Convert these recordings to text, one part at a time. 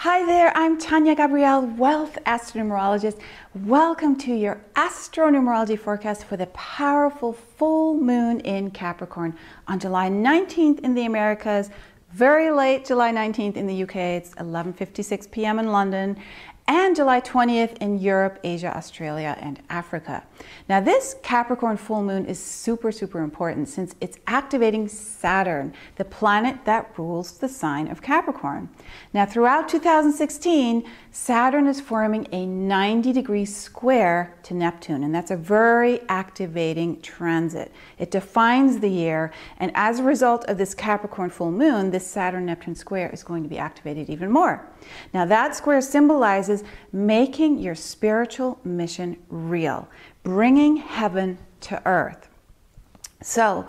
Hi there, I'm Tanya Gabrielle, Wealth Astronumerologist. Welcome to your astronumerology forecast for the powerful full moon in Capricorn on July 19th in the Americas, very late July 19th in the UK, it's 11:56 p.m. in London, and July 20th in Europe, Asia, Australia, and Africa. Now this Capricorn full moon is super important since it's activating Saturn, the planet that rules the sign of Capricorn. Now throughout 2016, Saturn is forming a 90-degree square to Neptune, and that's a very activating transit. It defines the year, and as a result of this Capricorn full moon, this Saturn-Neptune square is going to be activated even more. Now that square symbolizes making your spiritual mission real, bringing heaven to earth. So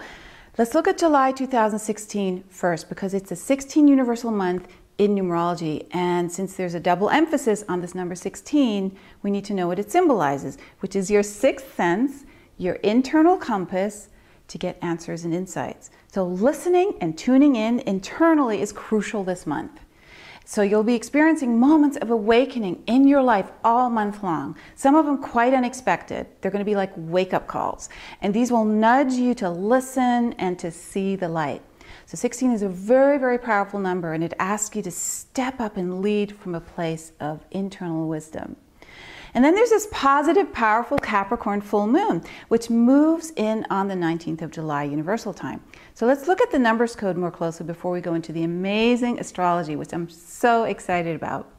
let's look at July 2016 first, because it's a 16 universal month in numerology, and since there's a double emphasis on this number 16, we need to know what it symbolizes, which is your sixth sense, your internal compass to get answers and insights. So listening and tuning in internally is crucial this month. So you'll be experiencing moments of awakening in your life all month long. Some of them quite unexpected. They're going to be like wake-up calls. And these will nudge you to listen and to see the light. So 16 is a very powerful number, and it asks you to step up and lead from a place of internal wisdom. And then there's this positive, powerful Capricorn full moon, which moves in on the 19th of July universal time. So let's look at the numbers code more closely before we go into the amazing astrology, which I'm so excited about.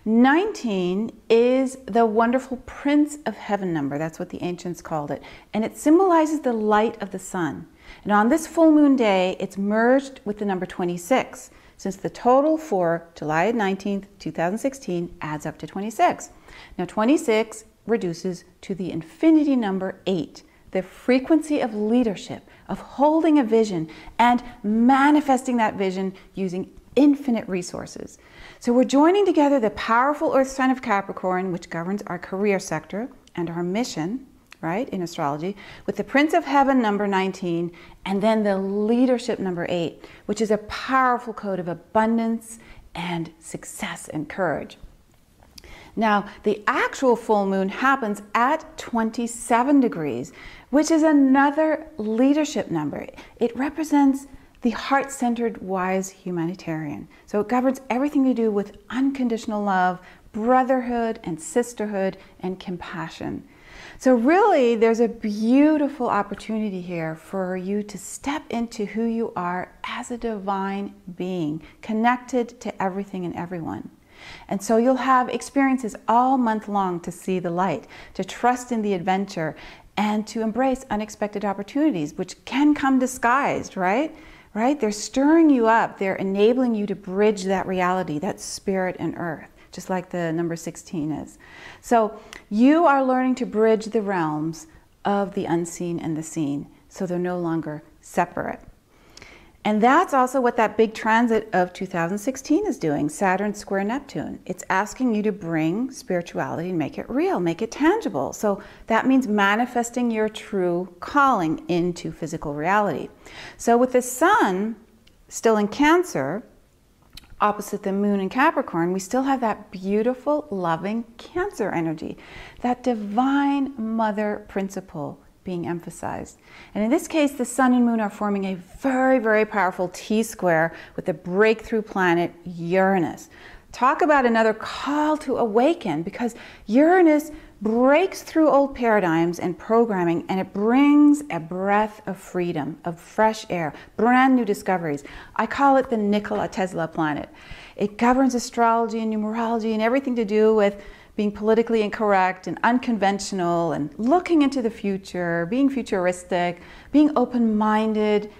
19 is the wonderful Prince of Heaven number. That's what the ancients called it. And it symbolizes the light of the sun. And on this full moon day, it's merged with the number 26, since the total for July 19th, 2016 adds up to 26. Now 26 reduces to the infinity number 8, the frequency of leadership, of holding a vision and manifesting that vision using infinite resources. So we're joining together the powerful earth sign of Capricorn, which governs our career sector and our mission, right, in astrology, with the Prince of Heaven number 19, and then the leadership number 8, which is a powerful code of abundance and success and courage. Now, the actual full moon happens at 27 degrees, which is another leadership number. It represents the heart-centered, wise humanitarian. So it governs everything to do with unconditional love, brotherhood and sisterhood and compassion. So really, there's a beautiful opportunity here for you to step into who you are as a divine being, connected to everything and everyone. And so you'll have experiences all month long to see the light, to trust in the adventure, and to embrace unexpected opportunities, which can come disguised, right? They're stirring you up. They're enabling you to bridge that reality, that spirit and earth, just like the number 16 is. So you are learning to bridge the realms of the unseen and the seen, so they're no longer separate. And that's also what that big transit of 2016 is doing, Saturn square Neptune. It's asking you to bring spirituality and make it real, make it tangible. So that means manifesting your true calling into physical reality. So with the sun still in Cancer, opposite the moon in Capricorn, we still have that beautiful, loving Cancer energy, that divine mother principle being emphasized. And in this case, the sun and moon are forming a very powerful T-square with the breakthrough planet Uranus. Talk about another call to awaken, because Uranus breaks through old paradigms and programming, and it brings a breath of freedom, of fresh air, brand new discoveries. I call it the Nikola Tesla planet. It governs astrology and numerology and everything to do with being politically incorrect and unconventional and looking into the future, being futuristic, being open-minded,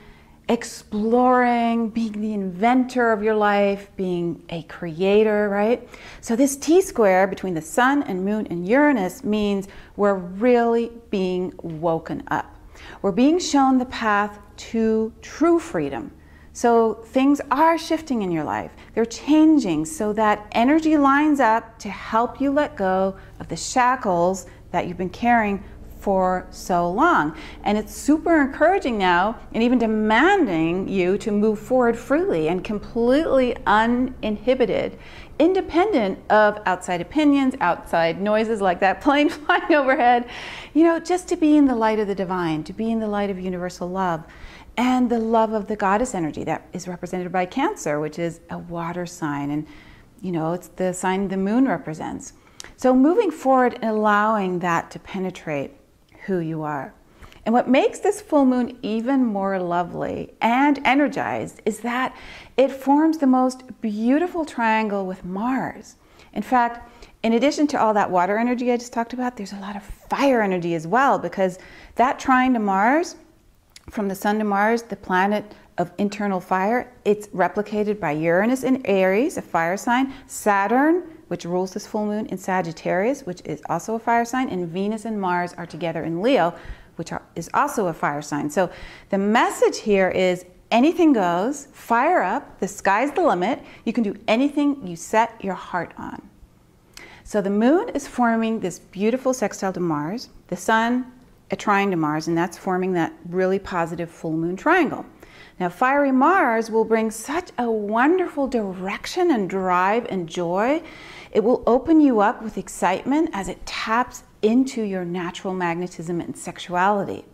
exploring, being the inventor of your life, being a creator, right? So this T-square between the sun and moon and Uranus means we're really being woken up. We're being shown the path to true freedom. So things are shifting in your life. They're changing so that energy lines up to help you let go of the shackles that you've been carrying for so long. And it's super encouraging now and even demanding you to move forward freely and completely uninhibited independent of outside opinions, outside noises like that plane flying overhead, you know, just to be in the light of the divine, to be in the light of universal love and the love of the goddess energy that is represented by Cancer, which is a water sign, and you know, it's the sign the moon represents. So moving forward and allowing that to penetrate who you are. And what makes this full moon even more lovely and energized is that it forms the most beautiful triangle with Mars. In fact, in addition to all that water energy I just talked about, there's a lot of fire energy as well, because that trine to Mars, from the sun to Mars, the planet of internal fire, it's replicated by Uranus in Aries, a fire sign, Saturn, which rules this full moon, in Sagittarius, which is also a fire sign, and Venus and Mars are together in Leo, which is also a fire sign. So the message here is anything goes, fire up, the sky's the limit, you can do anything you set your heart on. So the moon is forming this beautiful sextile to Mars, the sun a trine to Mars, and that's forming that really positive full moon triangle. Now, fiery Mars will bring such a wonderful direction and drive and joy. It will open you up with excitement as it taps into your natural magnetism and sexuality,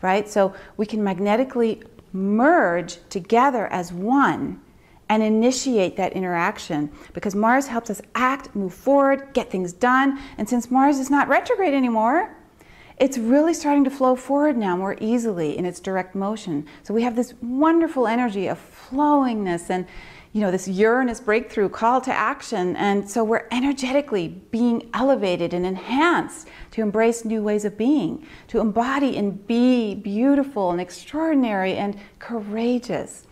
right? So we can magnetically merge together as one and initiate that interaction, because Mars helps us act, move forward, get things done. And since Mars is not retrograde anymore, it's really starting to flow forward now more easily in its direct motion. So we have this wonderful energy of flowingness and, you know, this Uranus breakthrough call to action. And so we're energetically being elevated and enhanced to embrace new ways of being, to embody and be beautiful and extraordinary and courageous.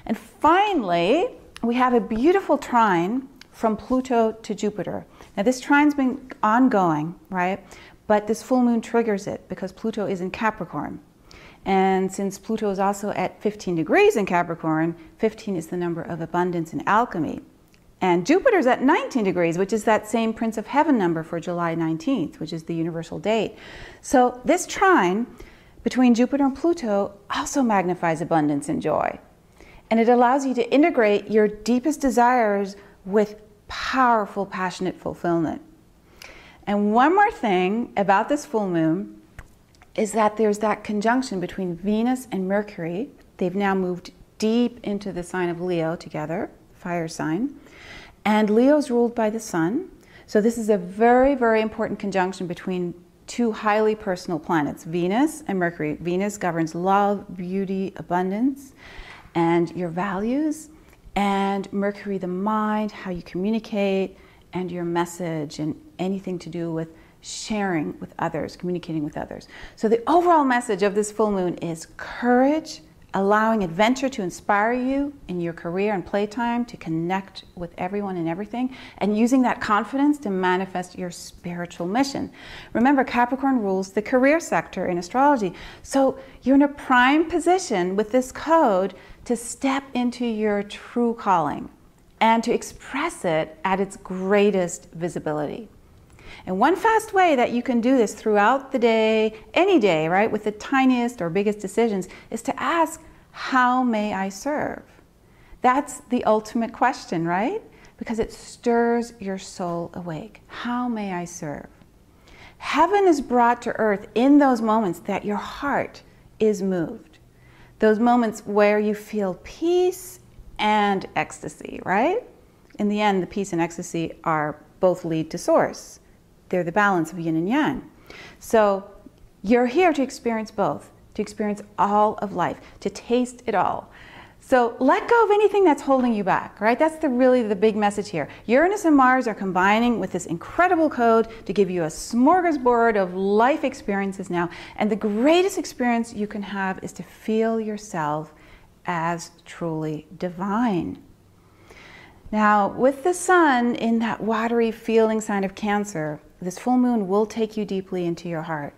And finally, we have a beautiful trine from Pluto to Jupiter. Now this trine's been ongoing, right? But this full moon triggers it because Pluto is in Capricorn. And since Pluto is also at 15 degrees in Capricorn, 15 is the number of abundance and alchemy. And Jupiter's at 19 degrees, which is that same Prince of Heaven number for July 19th, which is the universal date. So this trine between Jupiter and Pluto also magnifies abundance and joy. And it allows you to integrate your deepest desires with powerful, passionate fulfillment. And one more thing about this full moon is that there's that conjunction between Venus and Mercury. They've now moved deep into the sign of Leo together, fire sign. And Leo's ruled by the sun. So this is a very, very important conjunction between two highly personal planets, Venus and Mercury. Venus governs love, beauty, abundance, and your values. And Mercury, the mind, how you communicate, and your message, and anything to do with sharing with others, communicating with others. So the overall message of this full moon is courage, allowing adventure to inspire you in your career and playtime, to connect with everyone and everything, and using that confidence to manifest your spiritual mission. Remember, Capricorn rules the career sector in astrology. So you're in a prime position with this code to step into your true calling and to express it at its greatest visibility. And one fast way that you can do this throughout the day, any day, right, with the tiniest or biggest decisions, is to ask, how may I serve? That's the ultimate question, right? Because it stirs your soul awake. How may I serve? Heaven is brought to earth in those moments that your heart is moved. Those moments where you feel peace and ecstasy, right? In the end, the peace and ecstasy are both lead to source. They're the balance of yin and yang. So you're here to experience both, to experience all of life, to taste it all. So let go of anything that's holding you back, right? That's really the big message here. Uranus and Mars are combining with this incredible code to give you a smorgasbord of life experiences now. And the greatest experience you can have is to feel yourself as truly divine. Now, with the sun in that watery feeling sign of Cancer, this full moon will take you deeply into your heart.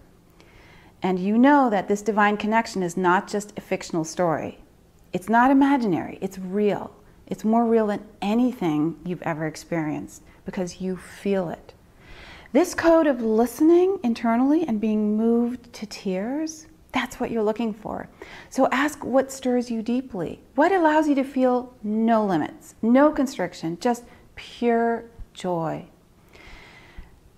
And you know that this divine connection is not just a fictional story. It's not imaginary, it's real. It's more real than anything you've ever experienced because you feel it. This code of listening internally and being moved to tears, that's what you're looking for. So ask what stirs you deeply. What allows you to feel no limits, no constriction, just pure joy.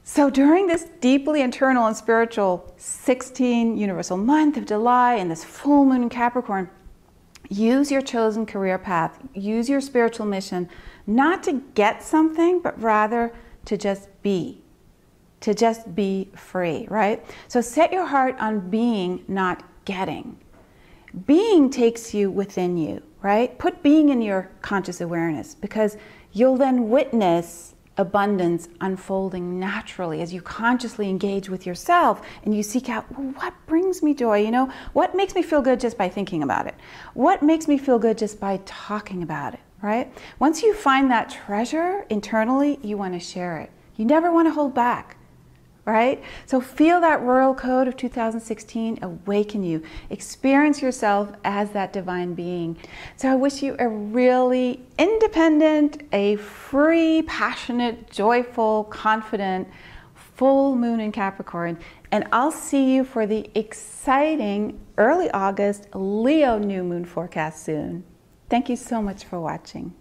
So during this deeply internal and spiritual 16 universal month of July and this full moon in Capricorn, use your chosen career path, use your spiritual mission, not to get something, but rather to just be free, right? So set your heart on being, not getting. Being takes you within you, right? Put being in your conscious awareness, because you'll then witness abundance unfolding naturally as you consciously engage with yourself and you seek out, well, what brings me joy? You know, what makes me feel good just by thinking about it? What makes me feel good just by talking about it, right? Once you find that treasure internally, you want to share it. You never want to hold back, right? So feel that royal code of 2016 awaken you. Experience yourself as that divine being. So I wish you a really independent, a free, passionate, joyful, confident full moon in Capricorn. And I'll see you for the exciting early August Leo new moon forecast soon. Thank you so much for watching.